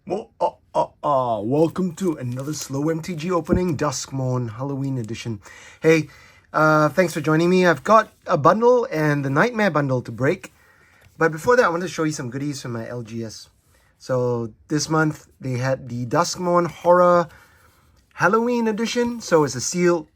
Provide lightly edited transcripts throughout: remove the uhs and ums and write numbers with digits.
Welcome to another slow MTG opening, Duskmourn Halloween edition. Hey, thanks for joining me. I've got a bundle and the Nightmare Bundle to break. But before that, I want to show you some goodies from my LGS. So this month, they had the Duskmourn Horror Halloween edition. So it's a sealed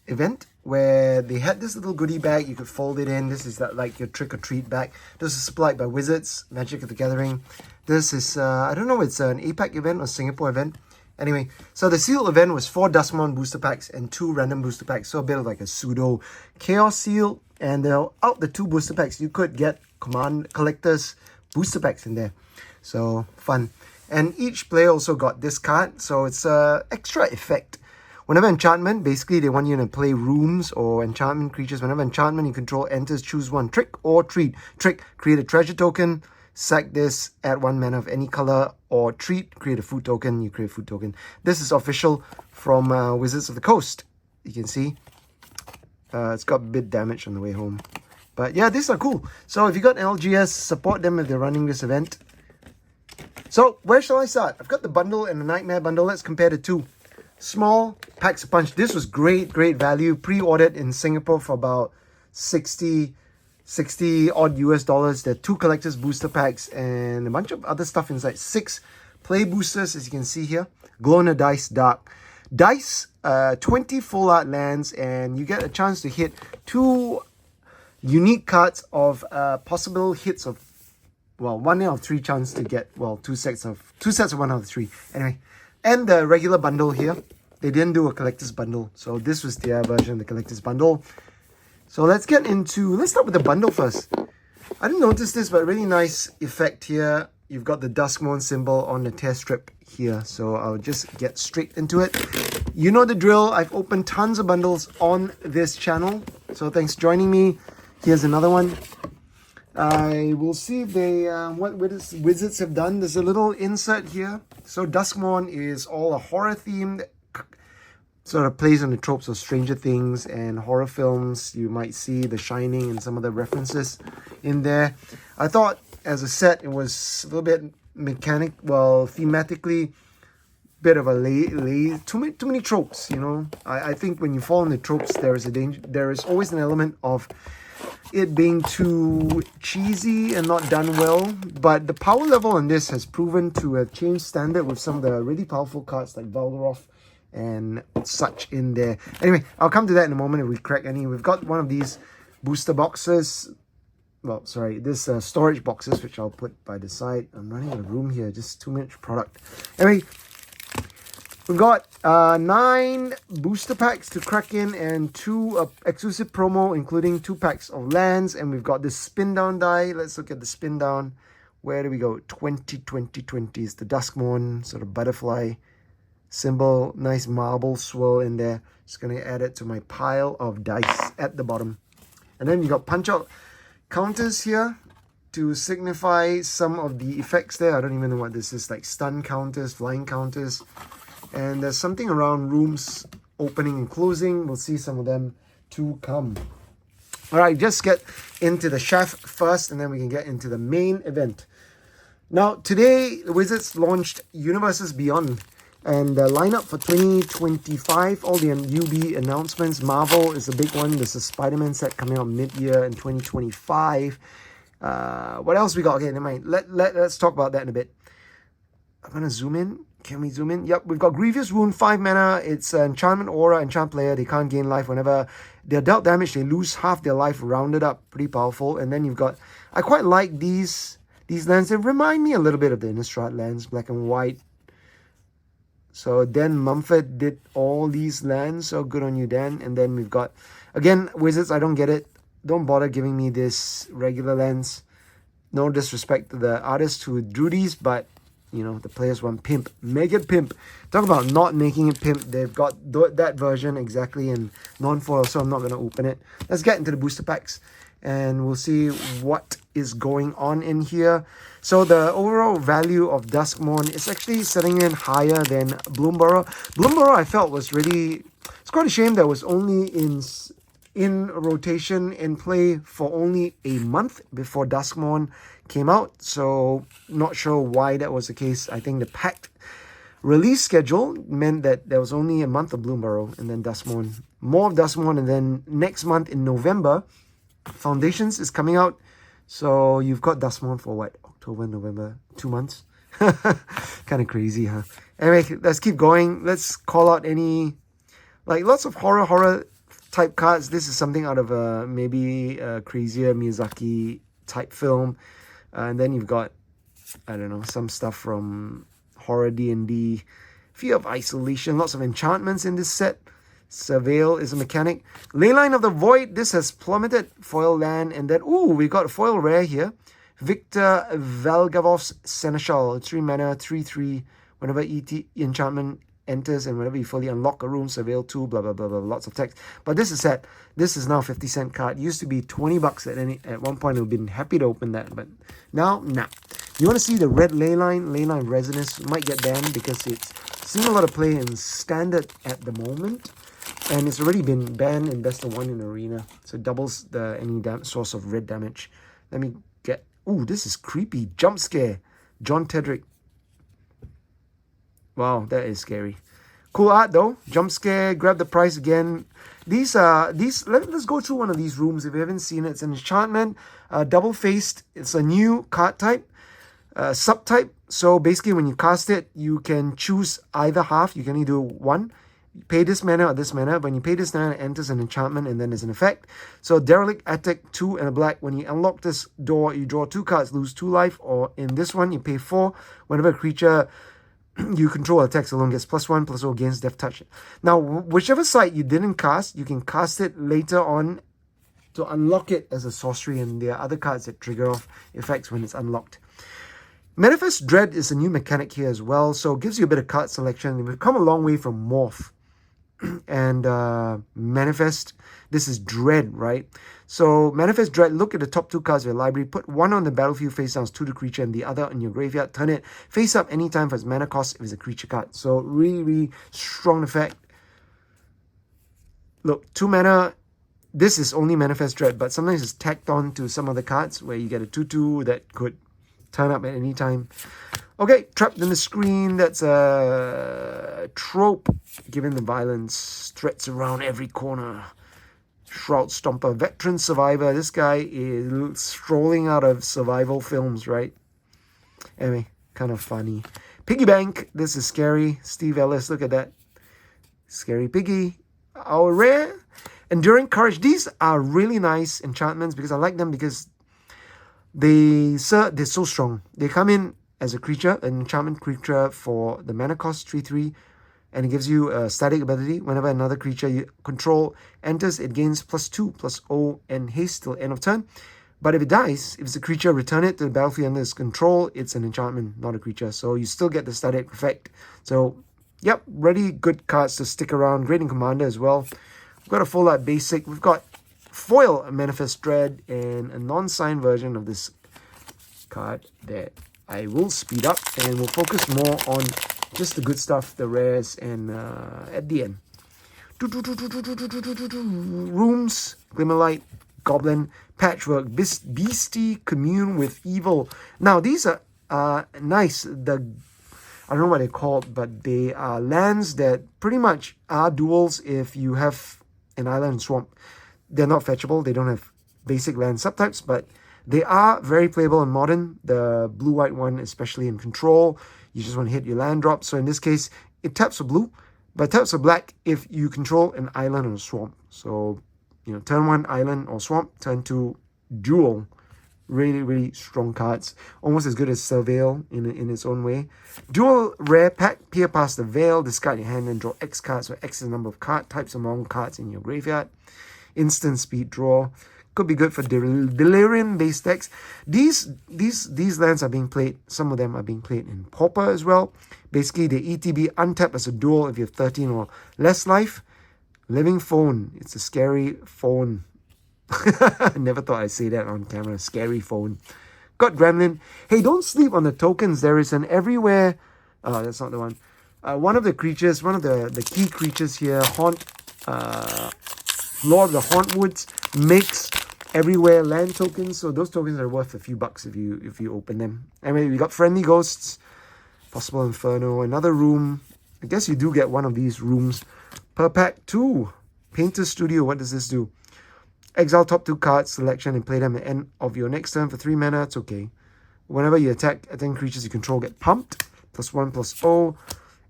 event where they had this little goodie bag. You could fold it in. This is like your trick-or-treat bag. This is supplied by Wizards, Magic the Gathering. This is, I don't know, it's an APAC event or Singapore event. Anyway, so the sealed event was 4 Duskmourn booster packs and 2 random booster packs. So a bit of like a pseudo chaos seal. And out the 2 booster packs, you could get Command Collectors booster packs in there. So fun. And each player also got this card. So it's a extra effect. Whenever enchantment, basically they want you to play rooms or enchantment creatures. Whenever enchantment you control enters, choose one trick or treat. Trick, create a treasure token. Sack this, add 1 mana of any color, or treat, create a food token, you create a food token. This is official from Wizards of the Coast. You can see it's got a bit damage on the way home. But yeah, these are cool. So if you got LGS, support them if they're running this event. So where shall I start? I've got the bundle and the Nightmare Bundle. Let's compare the two. Small packs a punch. This was great value. Pre-ordered in Singapore for about 60 odd US dollars. There are 2 collectors booster packs and a bunch of other stuff inside. 6 play boosters, as you can see here. Glow in the Dice Dark. Dice, 20 full art lands, and you get a chance to hit 2 unique cards of possible hits of, well, 1 out of 3 chance to get, well, 2 sets of 1 out of 3. Anyway, and the regular bundle here. They didn't do a collector's bundle, so this was their version of the collector's bundle. So let's start with the bundle first. I didn't notice this, but really nice effect here. You've got the Duskmourn symbol on the tear strip here. So I'll just get straight into it. You know the drill. I've opened tons of bundles on this channel. So thanks for joining me. Here's another one. I will see if they, what Wizards have done. There's a little insert here. So Duskmourn is all a horror themed, sort of plays on the tropes of Stranger Things and horror films. You might see The Shining and some other references in there. I thought as a set it was a little bit thematically bit of a too many tropes, you know. I think when you fall into tropes, there is a danger. There is always an element of it being too cheesy and not done well. But the power level on this has proven to have changed standard with some of the really powerful cards like Valdaroth and such in there. Anyway, I'll come to that in a moment if we crack any. We've got one of these booster boxes. Well, sorry, this storage boxes, which I'll put by the side. I'm running out of room here, just too much product. Anyway, we've got 9 booster packs to crack in and 2 exclusive promo, including 2 packs of lands. And we've got this spin down die. Let's look at the spin down. Where do we go? 20 is the Duskmourn sort of butterfly symbol. Nice marble swirl in there. Just going to add it to my pile of dice at the bottom. And then you got punch out counters here to signify some of the effects there. I don't even know what this is, like stun counters, flying counters. And there's something around rooms opening and closing. We'll see some of them to come. All right, just get into the chef first and then we can get into the main event. Now, today, the Wizards launched Universes Beyond. And the lineup for 2025, all the UB announcements. Marvel is a big one. There's a Spider-Man set coming out mid-year in 2025. What else we got? Okay, never mind. Let's talk about that in a bit. I'm going to zoom in. Can we zoom in? Yep, we've got Grievous Wound, 5 mana. It's an enchantment aura, enchant player. They can't gain life whenever they're dealt damage. They lose half their life rounded up. Pretty powerful. And then you've got, I quite like these lands. They remind me a little bit of the Innistrad lands, black and white. So Dan Mumford did all these lands, so good on you, Dan. And then we've got, again, Wizards, I don't get it. Don't bother giving me this regular lands. No disrespect to the artists who drew these, but, you know, the players want Pimp. Make it Pimp. Talk about not making it Pimp. They've got that version exactly in non-foil, so I'm not going to open it. Let's get into the booster packs, and we'll see what is going on in here. So the overall value of Duskmourn is actually setting in higher than Bloomburrow. Bloomburrow I felt was really, it's quite a shame that was only in in rotation in play for only a month before Duskmourn came out. So not sure why that was the case. I think the packed release schedule meant that there was only a month of Bloomburrow and then Duskmourn. More of Duskmourn, and then next month in November, Foundations is coming out. So you've got Duskmourn for what? October, November, 2 months? Kind of crazy, huh? Anyway, let's keep going. Let's call out any, like, lots of horror type cards. This is something out of a maybe a crazier Miyazaki type film. And then you've got, I don't know, some stuff from horror D&D, Fear of Isolation, lots of enchantments in this set. Surveil is a mechanic. Layline of the Void, this has plummeted. Foil land, and then, ooh, we got a foil rare here. Victor Valgavov's Seneschal, 3 mana, 3/3. Whenever enchantment enters and whenever you fully unlock a room, surveil 2, blah, blah, blah, blah, lots of text. But this is set. This is now a 50-cent card. It used to be 20 bucks at one point. I've been happy to open that, but now, nah. You want to see the red Layline Resonance might get banned because it's seen a lot of play in Standard at the moment. And it's already been banned in Best of 1 in Arena. So it doubles any source of red damage. Let me get... Ooh, this is creepy. Jump Scare. John Tedrick. Wow, that is scary. Cool art though. Jump Scare. Grab the price again. Let's go through one of these rooms if you haven't seen it. It's an enchantment. Double-faced. It's a new card type. Subtype. So basically when you cast it, you can choose either half. You can only do one. You pay this mana or this mana. When you pay this mana, it enters an enchantment and then there's an effect. So Derelict, Attic, 2 and a black. When you unlock this door, you draw 2 cards, lose 2 life. Or in this one, you pay 4. Whenever a creature you control attacks alone gets +1/+0 against Death Touch. Now, whichever side you didn't cast, you can cast it later on to unlock it as a sorcery. And there are other cards that trigger off effects when it's unlocked. Manifest Dread is a new mechanic here as well. So it gives you a bit of card selection. We've come a long way from Morph. And Manifest, this is Dread, right? So Manifest Dread, look at the top 2 cards of your library, put one on the battlefield face down as 2 to creature and the other in your graveyard, turn it face up anytime for its mana cost if it's a creature card. So really, really strong effect. Look, 2 mana, this is only Manifest Dread, but sometimes it's tacked on to some of the cards where you get a 2/2 that could turn up at any time. Okay, Trapped in the Screen, that's a trope. Given the violence, threats around every corner. Shroud Stomper, veteran survivor. This guy is strolling out of survival films, right? Anyway, kind of funny. Piggy Bank, this is scary. Steve Ellis, look at that. Scary Piggy. Our rare. Enduring Courage. These are really nice enchantments because I like them because they're so strong. They come in as a creature, an enchantment creature for the mana cost 3/3, and it gives you a static ability. Whenever another creature you control enters, it gains +2/+0 and haste till end of turn. But if it dies, if it's a creature, return it to the battlefield under its control. It's an enchantment, not a creature. So you still get the static effect. So, yep, really good cards to stick around. Great in Commander as well. We've got a full art basic. We've got foil Manifest Dread and a non-signed version of this card that I will speed up and we'll focus more on just the good stuff, the rares, and at the end. Rooms, Glimmerlight, Goblin, Patchwork, Beastie, Commune with Evil. Now, these are nice. I don't know what they're called, but they are lands that pretty much are duals if you have an island and swamp. They're not fetchable. They don't have basic land subtypes, but they are very playable in Modern. The blue-white one, especially in Control. You just want to hit your land drop. So in this case, it taps for blue, but taps for black if you control an island or a swamp. So, you know, turn 1 island or swamp, turn 2 dual. Really, really strong cards. Almost as good as Surveil in its own way. Dual rare pack, peer past the veil, discard your hand and draw X cards, where X is the number of card types among cards in your graveyard. Instant speed draw. Could be good for Delirium-based decks. These lands are being played. Some of them are being played in Pauper as well. Basically, the ETB untap as a dual if you have 13 or less life. Living Phone. It's a scary phone. I never thought I'd say that on camera. Scary phone. Got Gremlin. Hey, don't sleep on the tokens. There is an everywhere... Oh, that's not the one. One of the creatures, one of the key creatures here, Haunt... Lord of the Hauntwoods, Makes Everywhere land tokens. So those tokens are worth a few bucks if you open them. Anyway, we got Friendly Ghosts, Possible Inferno, another room. I guess you do get one of these rooms per pack. 2, Painter Studio. What does this do? Exile top 2 cards, selection, and play them at the end of your next turn for 3 mana. It's okay. Whenever you attack 10 creatures you control get pumped. +1/+0.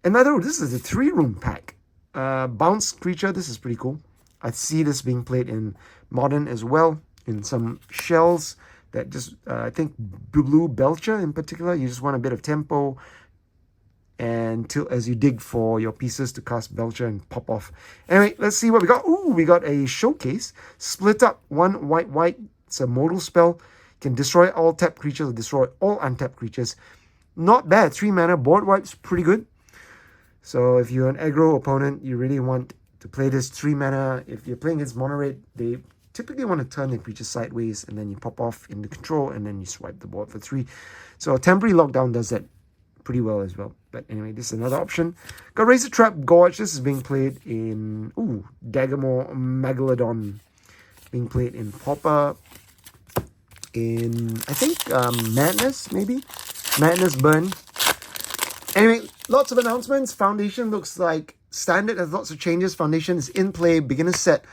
Another, this is a 3-room pack. Bounce creature, this is pretty cool. I see this being played in Modern as well, in some shells that just, I think Blue Belcher in particular, you just want a bit of tempo and as you dig for your pieces to cast Belcher and pop off. Anyway, let's see what we got. Ooh, we got a Showcase. Split up 1 white. It's a modal spell. You can destroy all tapped creatures or destroy all untapped creatures. Not bad. 3 mana, board wipes, pretty good. So if you're an aggro opponent, you really want to play this 3 mana. If you're playing against mono red, they typically want to turn the creature sideways and then you pop off into control and then you swipe the board for 3. So Temporary Lockdown does that pretty well as well. But anyway, this is another option. Got Razor Trap Gorge. This is being played in Dagamore Megalodon. Being played in Pauper. In I think Madness, maybe? Madness Burn. Anyway, lots of announcements. Foundation looks like Standard has lots of changes. Foundation is in play. Beginner set.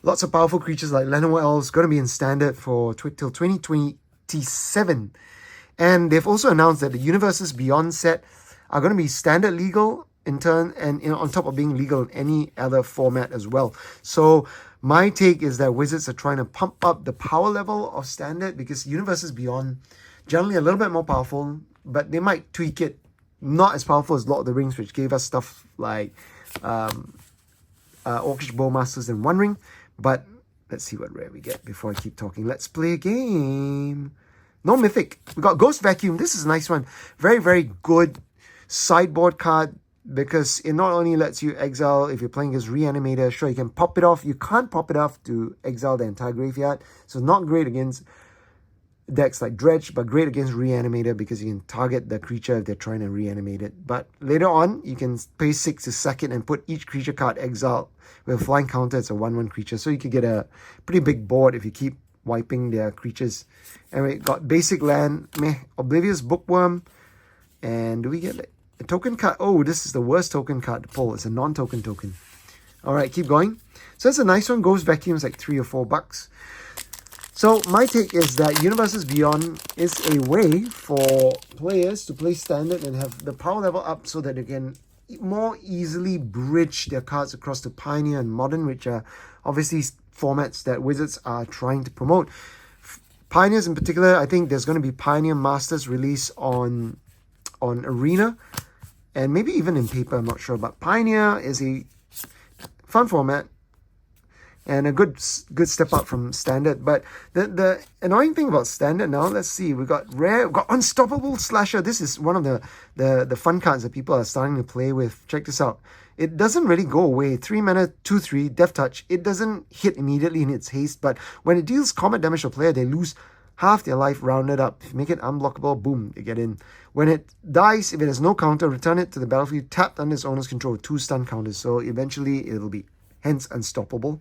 Lots of powerful creatures like Llanowar Elves going to be in Standard for till 2027. And they've also announced that the Universes Beyond set are going to be Standard legal in turn, and on top of being legal in any other format as well. So my take is that Wizards are trying to pump up the power level of Standard because Universes Beyond generally a little bit more powerful, but they might tweak it. Not as powerful as Lord of the Rings, which gave us stuff like Orcish Bowmasters and One Ring. But let's see what rare we get before I keep talking. Let's play a game. No Mythic. We got Ghost Vacuum. This is a nice one. Very, very good sideboard card because it not only lets you exile if you're playing against Reanimator. Sure, you can pop it off. You can't pop it off to exile the entire graveyard. So not great against decks like Dredge, but great against Reanimator because you can target the creature if they're trying to reanimate it. But later on, you can pay 6 to sack it and put each creature card exiled with a flying counter. It's a 1/1 creature. So you could get a pretty big board if you keep wiping their creatures. Anyway, got basic land, Oblivious Bookworm, and do we get a token card? Oh, this is the worst token card to pull. It's a non-token token. All right, keep going. So that's a nice one. Ghost Vacuum is like $3 or $4. So my take is that Universes Beyond is a way for players to play Standard and have the power level up so that they can more easily bridge their cards across to Pioneer and Modern, which are obviously formats that Wizards are trying to promote. Pioneers in particular, I think there's going to be Pioneer Masters release on Arena and maybe even in paper, I'm not sure. But Pioneer is a fun format and a good step up from Standard. But the annoying thing about Standard now, let's see, we got Unstoppable Slasher. This is one of the fun cards that people are starting to play with. Check this out. It doesn't really go away. 3 mana, 2/3, Death Touch. It doesn't hit immediately in its haste, but when it deals combat damage to a player, they lose half their life rounded up. If you make it unblockable, boom, they get in. When it dies, if it has no counter, return it to the battlefield tapped under its owner's control with 2 stun counters. So eventually it'll be hence unstoppable.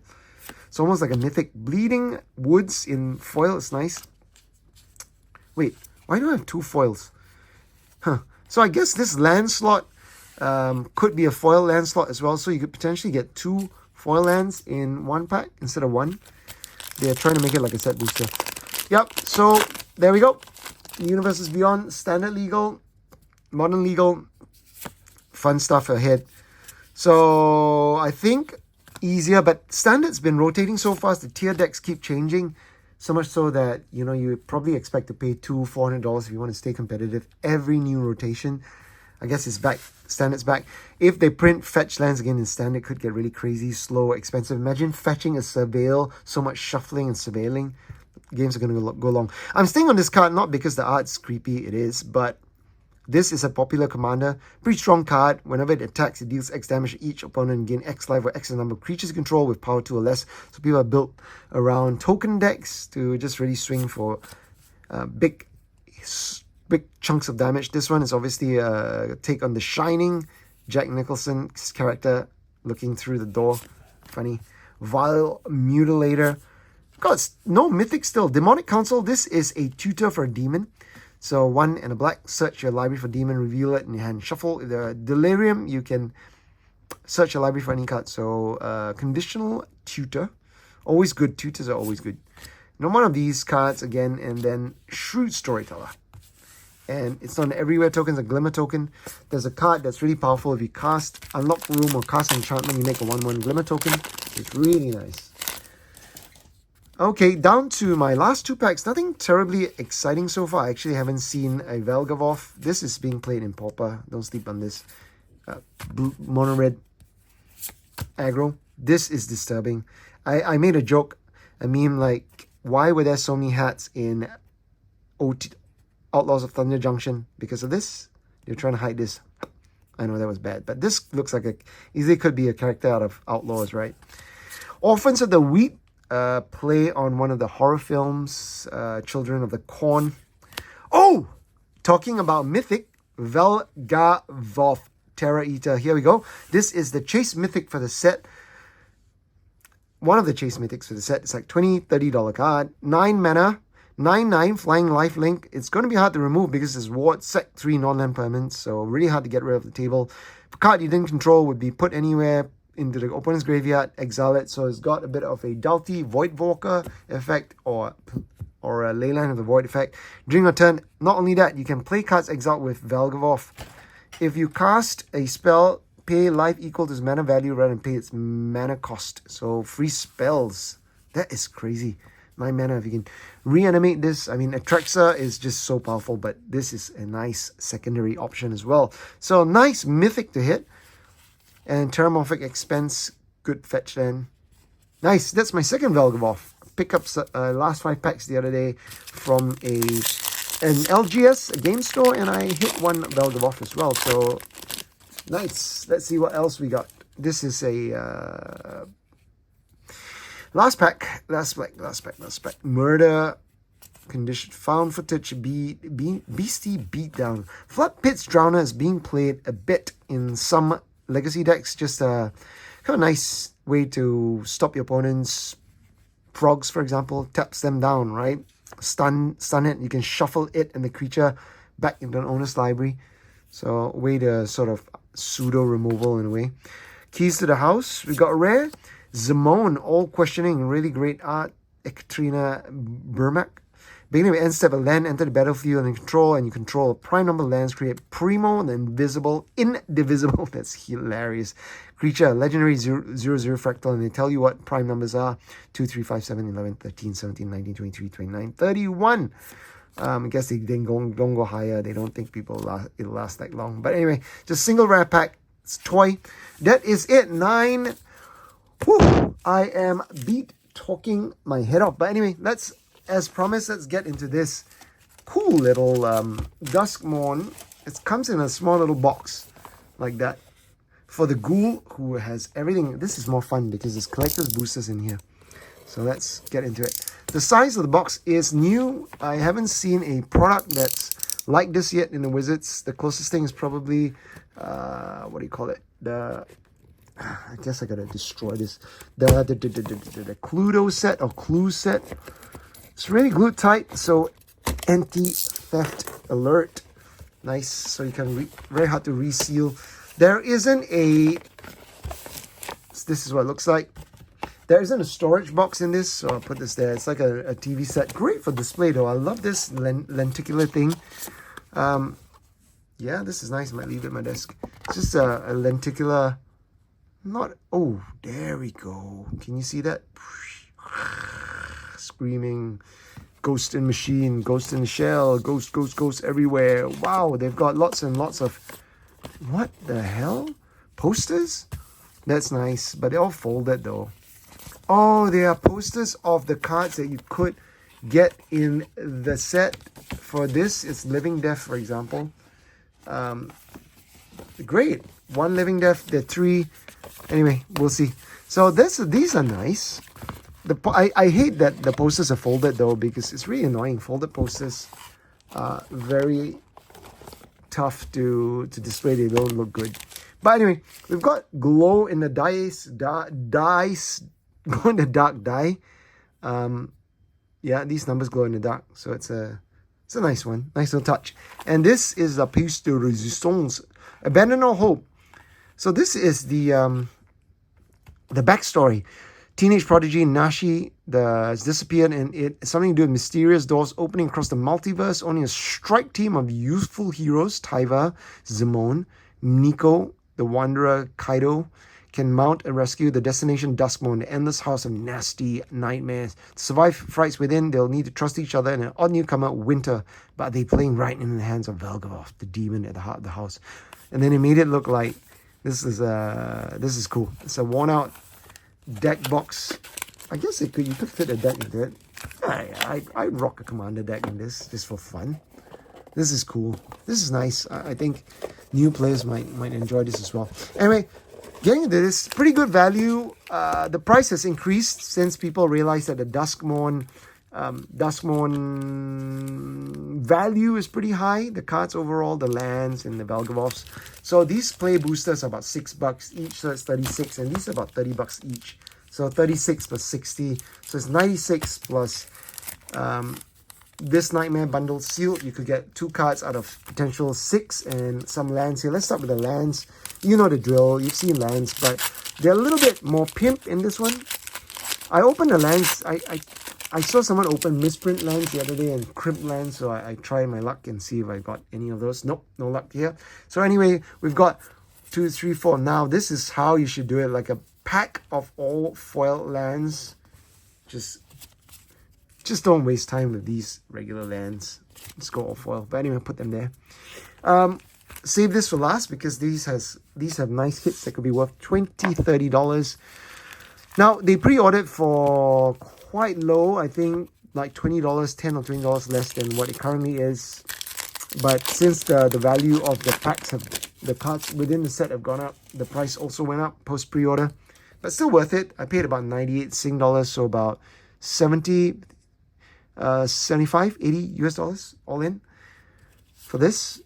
It's almost like a Mythic. Bleeding Woods in foil is nice. Wait, why do I have 2 foils? So I guess this land slot could be a foil land slot as well. So you could potentially get 2 foil lands in 1 pack instead of 1. They're trying to make it like a set booster. Yep, so there we go. Universes Beyond, Standard legal, Modern legal. Fun stuff ahead. So I think easier, but Standard's been rotating so fast. The tier decks keep changing, so much so that you probably expect to pay $400 if you want to stay competitive every new rotation. I guess it's back. Standard's back. If they print fetch lands again in Standard, it could get really crazy, slow, expensive. Imagine fetching a surveil, so much shuffling and surveilling. Games are going to go long. I'm staying on this card not because the art's creepy, it is, but this is a popular commander. Pretty strong card. Whenever it attacks, it deals X damage to each opponent and gain X life or X number of creatures control with power 2 or less. So people are built around token decks to just really swing for big chunks of damage. This one is obviously a take on The Shining. Jack Nicholson's character looking through the door. Funny. Vile Mutilator. God, no Mythic still. Demonic Council, this is a tutor for a demon. So 1 and a black, search your library for demon, reveal it in your hand, shuffle. The Delirium, you can search your library for any card. So conditional tutor, always good. Tutors are always good. Now one of these cards again, and then Shrewd Storyteller. And it's not an everywhere token, it's a Glimmer token. There's a card that's really powerful. If you cast Unlock Room or cast Enchantment, you make a 1/1 Glimmer token. It's really nice. Okay, down to my last 2 packs. Nothing terribly exciting so far. I actually haven't seen a Velgavoth. This is being played in Pauper. Don't sleep on this. Mono red aggro. This is disturbing. I made a joke, a meme like, why were there so many hats in Outlaws of Thunder Junction? Because of this? They're trying to hide this. I know that was bad, but this looks like easily could be a character out of Outlaws, right? Orphans of the Wheat. Play on one of the horror films, Children of the Corn. Oh! Talking about Mythic, Velgavoth Terra Eater. Here we go. This is the Chase Mythic for the set. One of the Chase Mythics for the set. It's like $20, $30 card. 9 mana, 9/9, flying lifelink. It's going to be hard to remove because it's ward set 3 non-land permanents, so really hard to get rid of the table. If a card you didn't control would be put anywhere into the opponent's graveyard, exile it. So it's got a bit of a Doughty Voidwalker effect or a Layline of the Void effect. During a turn, not only that, you can play cards exiled with Velgavoth. If you cast a spell, pay life equal to its mana value rather than pay its mana cost. So free spells. That is crazy. 9 mana. If you can reanimate this, I mean, Atraxa is just so powerful, but this is a nice secondary option as well. So nice Mythic to hit. And Terramorphic Expense, good fetch then. Nice, that's my second Velgavoth. Pick up last 5 packs the other day from an LGS, a game store, and I hit 1 Velgavoth as well. So, nice. Let's see what else we got. This is a last pack. Murder, condition, found footage, Beastie Beatdown. Flood Pit's Drowner is being played a bit in some Legacy decks. Just a kind of nice way to stop your opponent's frogs, for example. Taps them down, right? Stun it. You can shuffle it and the creature back into an owner's library. So a way to sort of pseudo removal in a way. Keys to the House. We got rare. Zimone, all questioning. Really great art. Ekaterina Burmak. Beginning of end step, a land enter the battlefield and you control a prime number of lands, create Primo, the indivisible, that's hilarious, creature, legendary 0/0 fractal, and they tell you what prime numbers are, 2, 3, 5, 7, 11, 13, 17, 19, 23, 29, 31. I guess they don't go higher, they don't think it'll last that long. But anyway, just single rare pack, it's toy. That is it, 9. Whew, I am talking my head off. But anyway, as promised, let's get into this cool little Duskmourn. It comes in a small little box like that. For the ghoul who has everything, this is more fun because there's collector's boosters in here. So let's get into it. The size of the box is new. I haven't seen a product that's like this yet in the Wizards. The closest thing is probably, what do you call it? I guess I gotta destroy this. The Cluedo set or Clue set. It's really glued tight, so anti-theft alert. Nice, so you can very hard to reseal. There isn't a, this is what it looks like. There isn't a storage box in this, so I'll put this there. It's like a TV set. Great for display though. I love this lenticular thing. Yeah, this is nice. I might leave it at my desk. It's just a lenticular, oh, there we go. Can you see that? Screaming, Ghost in Machine, Ghost in the Shell, Ghost everywhere. Wow, they've got lots and lots of, what the hell? Posters? That's nice, but they're all folded though. Oh, they are posters of the cards that you could get in the set. For this, it's Living Death, for example. Great. 1 Living Death, they're 3. Anyway, we'll see. So these are nice. I hate that the posters are folded though, because it's really annoying. Folded posters are very tough to display. They don't look good. But anyway, we've got Glow in the Dice glow in the dark die. Yeah, these numbers glow in the dark, so it's a nice one, nice little touch. And this is a piece de resistance, abandon all hope. So this is the backstory. Teenage prodigy Nashi has disappeared, and it's something to do with mysterious doors opening across the multiverse. Only a strike team of youthful heroes, Taiva, Zimone, Nico, the Wanderer, Kaido, can mount and rescue the destination Duskmourn, the endless house of nasty nightmares. To survive frights within, they'll need to trust each other and an odd newcomer, Winter, but they playing right in the hands of Velgavoth, the demon at the heart of the house. And then it made it look like this is cool. It's a worn out deck box. I guess you could fit a deck into it. I'd rock a commander deck in this just for fun. This is cool. This is nice. I think new players might enjoy this as well. Anyway, getting into this, pretty good value. The price has increased since people realized that the Duskmourn value is pretty high. The cards overall, the lands and the Velgavoths. So these play boosters are about $6 each, so it's 36, and these are about $30 each. So 36 plus 60, so it's 96 plus this Nightmare Bundle sealed. You could get 2 cards out of potential 6 and some lands here. Let's start with the lands. You know the drill. You've seen lands, but they're a little bit more pimp in this one. I opened the lands. I saw someone open misprint lands the other day and crimp lands, so I tried my luck and see if I got any of those. Nope, no luck here. So anyway, we've got 2, 3, 4. Now this is how you should do it, like a pack of all foil lands. Just don't waste time with these regular lands. Let's go all foil. But anyway, put them there. Save this for last because these have nice hits that could be worth $20, $30. Now they pre-ordered for quite low, I think like $20, $10 or $20 less than what it currently is. But since the value of the packs the cards within the set have gone up, the price also went up post pre-order. But still worth it. I paid about 98 Sing dollars, so about 70, 75, 80 US dollars all in for this.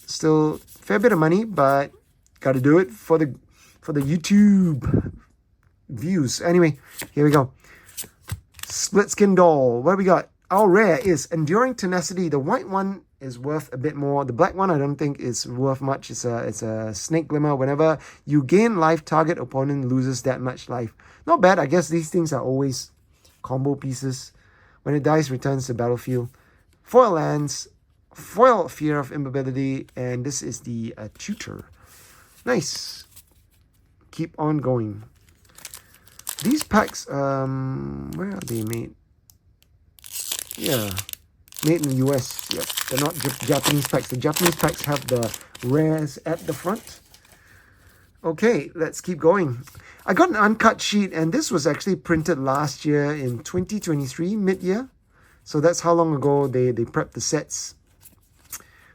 Still fair bit of money, but got to do it for the YouTube views. Anyway, here we go. Split Skin Doll. What do we got? Our rare is Enduring Tenacity. The white one is worth a bit more. The black one I don't think is worth much. It's a Snake Glimmer. Whenever you gain life, target opponent loses that much life. Not bad. I guess these things are always combo pieces. When it dies, returns to battlefield. Foil lands, foil Fear of Immobility, and this is the tutor. Nice. Keep on going. These packs, where are they made? Yeah, made in the US. Yep, they're not Japanese packs. The Japanese packs have the rares at the front. Okay, let's keep going. I got an uncut sheet, and this was actually printed last year in 2023, mid-year. So that's how long ago they prepped the sets.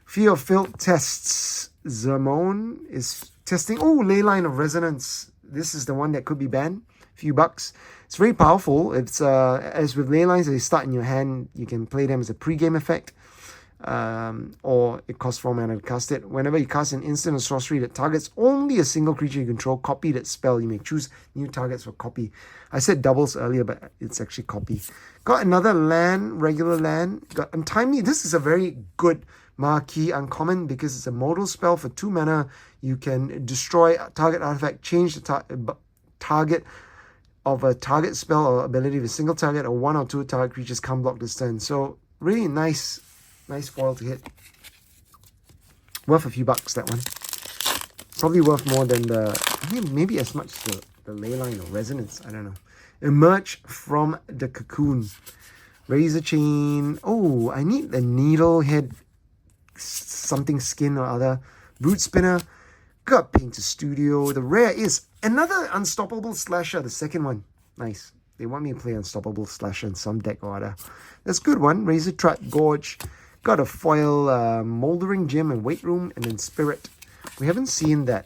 Fear of Filth tests. Zimone is testing. Oh, Layline Resonance. This is the one that could be banned. Few bucks. It's very powerful. It's as with ley lines, they start in your hand. You can play them as a pre-game effect, or it costs 4 mana to cast it. Whenever you cast an instant or sorcery that targets only a single creature you control, copy that spell. You may choose new targets for copy. I said doubles earlier, but it's actually copy. Got another land, regular land. Got Untimely. This is a very good marquee uncommon because it's a modal spell for 2 mana. You can destroy a target artifact, change the target of a target spell or ability with a single target or 1 or 2 target creatures can't block this turn. So really nice foil to hit. Worth a few bucks, that one. Probably worth more than maybe as much as the Layline or Resonance. I don't know. Emerge from the Cocoon. Razor Chain. Oh, I need the Needlehead something skin or other. Brute Spinner. Got Painter Studio. The rare is another Unstoppable Slasher, the second one. Nice. They want me to play Unstoppable Slasher in some deck or other. That's a good one. Razor Trap Gorge. Got a foil Moldering Gem and Weight Room, and then Spirit. We haven't seen that.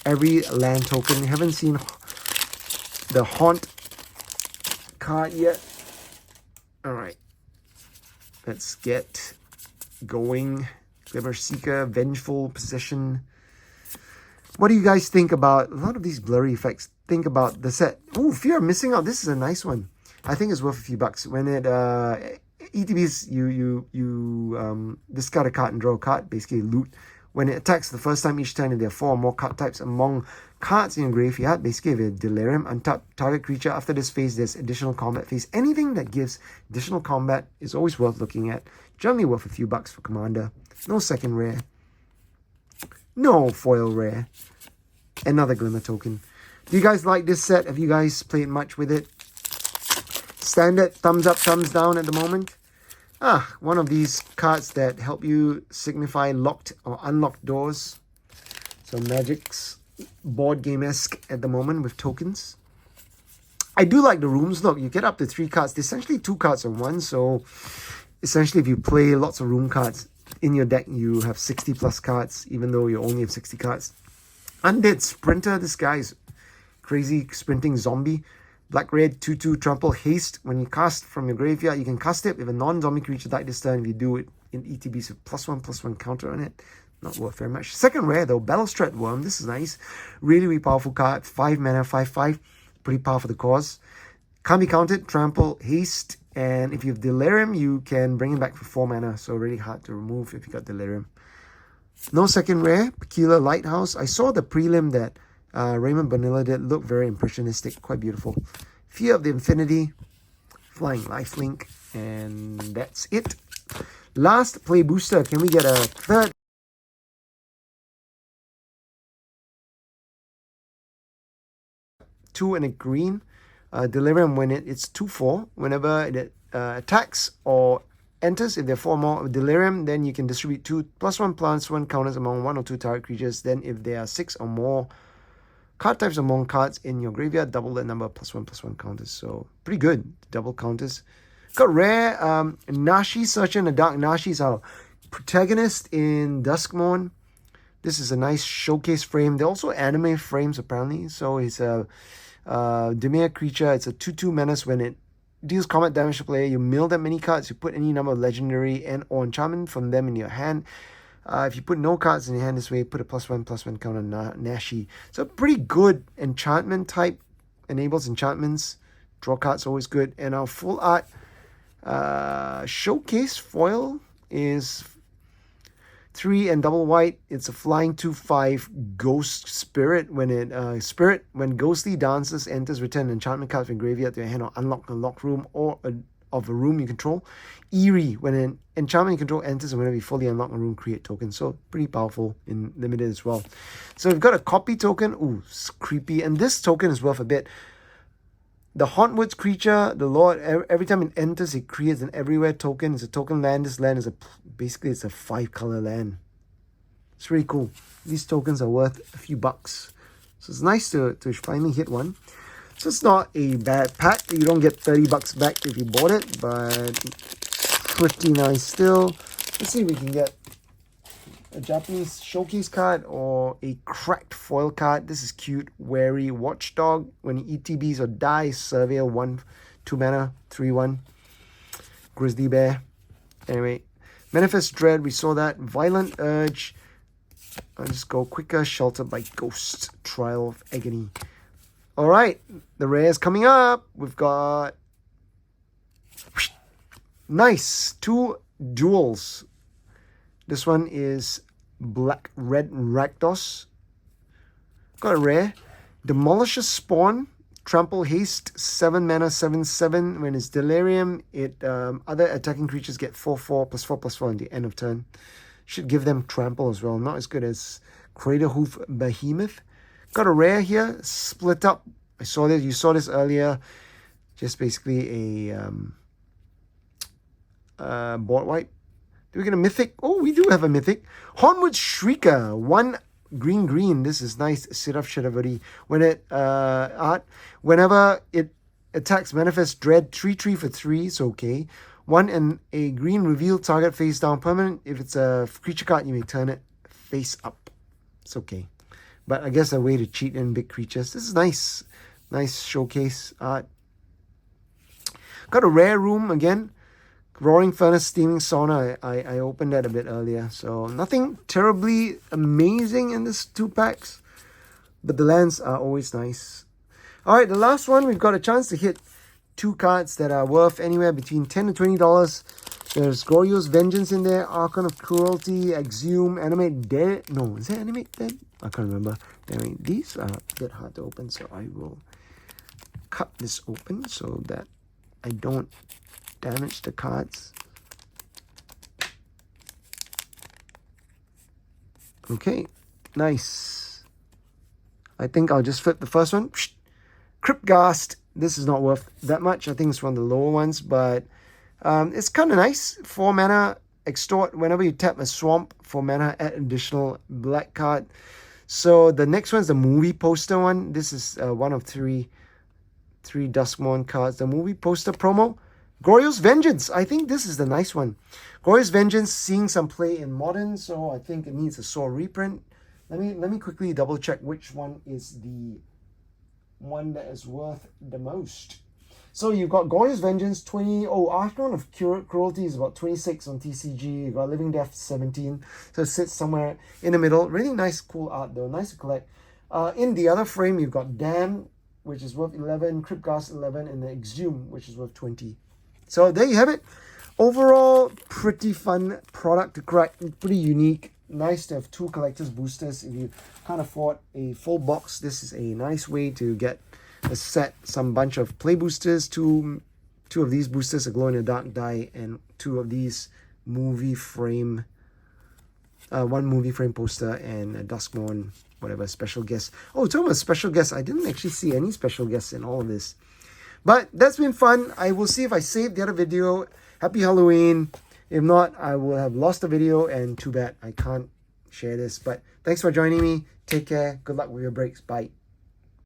Every land token. We haven't seen the Haunt card yet. Alright. Let's get going. Glimmer Seeka, Vengeful Possession. What do you guys think about a lot of these blurry effects? Think about the set. Oh, Fear of Missing Out. This is a nice one. I think it's worth a few bucks. When it ETBs, you discard a card and draw a card, basically loot. When it attacks the first time each turn, if there are 4 or more card types among cards in your graveyard, basically if you have Delirium, untap target creature. After this phase, there's additional combat phase. Anything that gives additional combat is always worth looking at. Generally worth a few bucks for Commander. No second rare. No foil rare. Another Glimmer token. Do you guys like this set? Have you guys played much with it? Standard, thumbs up, thumbs down at the moment. One of these cards that help you signify locked or unlocked doors. So Magic's board game-esque at the moment with tokens. I do like the rooms. Look, you get up to 3 cards. There's essentially 2 cards in one. So essentially if you play lots of room cards in your deck, you have 60 plus cards, even though you only have 60 cards. Undead Sprinter. This guy is crazy sprinting zombie. Black red 2/2 trample haste. When you cast from your graveyard, you can cast it if a non-zombie creature died this turn. If you do it in ETBs with +1/+1 counter on it. Not worth very much. Second rare though, Battlestrad Worm. This is nice. Really, really powerful card. 5 mana, 5/5. Pretty powerful for the cause. Can't be counted. Trample, haste. And if you have Delirium, you can bring it back for 4 mana. So really hard to remove if you got Delirium. No second rare. Peculiar Lighthouse. I saw the prelim that Raymond Bonilla did. Look very impressionistic. Quite beautiful. Fear of the Infinity. Flying Lifelink. And that's it. Last play booster. Can we get a third? Two and a green. Delirium when it's 2/4. Whenever it attacks or enters, if there are 4 more Delirium, then you can distribute 2 +1/+1 counters among 1 or 2 target creatures. Then if there are 6 or more card types among cards in your graveyard, double the number of +1/+1 counters. So pretty good. Double counters. Got rare Nashi, Searcher in the Dark. Nashi is our protagonist in Duskmourn. This is a nice showcase frame. They're also anime frames apparently. So it's a Dimir creature. It's a 2/2 menace. When it deals combat damage to player, you mill that many cards. You put any number of legendary and or enchantment from them in your hand. If you put no cards in your hand this way, put a +1/+1 counter on Nashi. So pretty good enchantment type. Enables enchantments. Draw cards always good. And our full art showcase foil is 3 and double white. It's a flying 2/5 ghost spirit. When when ghostly dances enters, return an enchantment card from graveyard to your hand or unlock a locked room or of a room you control. Eerie, when an enchantment you control enters and whenever you fully unlock a room, create token. So pretty powerful in limited as well. So we've got a copy token. Ooh, it's creepy. And this token is worth a bit. The Hauntwoods creature, the Lord, every time it enters, it creates an everywhere token. It's a token land. This land is basically it's a 5-color land. It's really cool. These tokens are worth a few bucks. So it's nice to finally hit one. So it's not a bad pack. You don't get 30 bucks back if you bought it, but pretty nice still. Let's see if we can get a Japanese showcase card or a cracked foil card. This is cute. Wary Watchdog. When he ETBs or dies, Surveyor 1/2 mana, 3/1. Grizzly Bear. Anyway, Manifest Dread, we saw that. Violent Urge. I'll just go quicker. Sheltered by Ghost. Trial of Agony. Alright, the rare's coming up. We've got nice 2 duels. This one is Black Red Rakdos. Got a rare. Demolisher Spawn. Trample Haste. 7 mana, 7/7. When it's Delirium, it other attacking creatures get 4/4 +4/+4 at the end of turn. Should give them Trample as well. Not as good as Crater Hoof Behemoth. Got a rare here. Split Up. I saw this. You saw this earlier. Just basically a board wipe. Do we get a Mythic? Oh, we do have a Mythic. Hornwood Shrieker. 1 green. This is nice. Siraf Shiravari. When it whenever it attacks, Manifest Dread. 3/3 for 3. It's okay. 1 and a green, reveal target face down permanent. If it's a creature card, you may turn it face up. It's okay. But I guess a way to cheat in big creatures. This is nice. Nice showcase art. Got a rare room again. Roaring Furnace, Steaming Sauna. I opened that a bit earlier. So nothing terribly amazing in this 2 packs. but the lands are always nice. All right, the last one, we've got a chance to hit 2 cards that are worth anywhere between $10 to $20. There's Goryo's Vengeance in there, Archon of Cruelty, Exhume, Animate Dead. No, is that Animate Dead? I can't remember. Anyway, these are a bit hard to open, so I will cut this open so that I don't damage the cards. Okay, nice. I think I'll just flip the first one. Cryptghast. This is not worth that much. I think it's one of the lower ones, but it's kind of nice. 4 mana, extort. Whenever you tap a swamp, 4 mana, add additional black card. So the next one's the movie poster one. This is one of three Duskmourn cards. The movie poster promo. Goryo's Vengeance. I think this is the nice one. Goryo's Vengeance, seeing some play in Modern, so I think it needs a Soul reprint. Let me quickly double check which one is the one that is worth the most. So you've got Goryo's Vengeance, 20. Oh, Archon of Cruelty is about 26 on TCG. You've got Living Death, 17. So it sits somewhere in the middle. Really nice, cool art though. Nice to collect. In the other frame, you've got Damn, which is worth 11, Cryptghast 11, and the Exhume, which is worth 20. So there you have it. Overall, pretty fun product to crack. Pretty unique. Nice to have 2 collector's boosters. If you can't afford a full box, this is a nice way to get a set, some bunch of play boosters. Two of these boosters, a glow in the dark die, and 2 of these movie frame, 1 movie frame poster, and a Duskmourn, whatever, special guest. Oh, talking about special guests, I didn't actually see any special guests in all of this. But that's been fun. I will see if I saved the other video. Happy Halloween. If not, I will have lost the video, and too bad I can't share this. But thanks for joining me. Take care. Good luck with your breaks. Bye.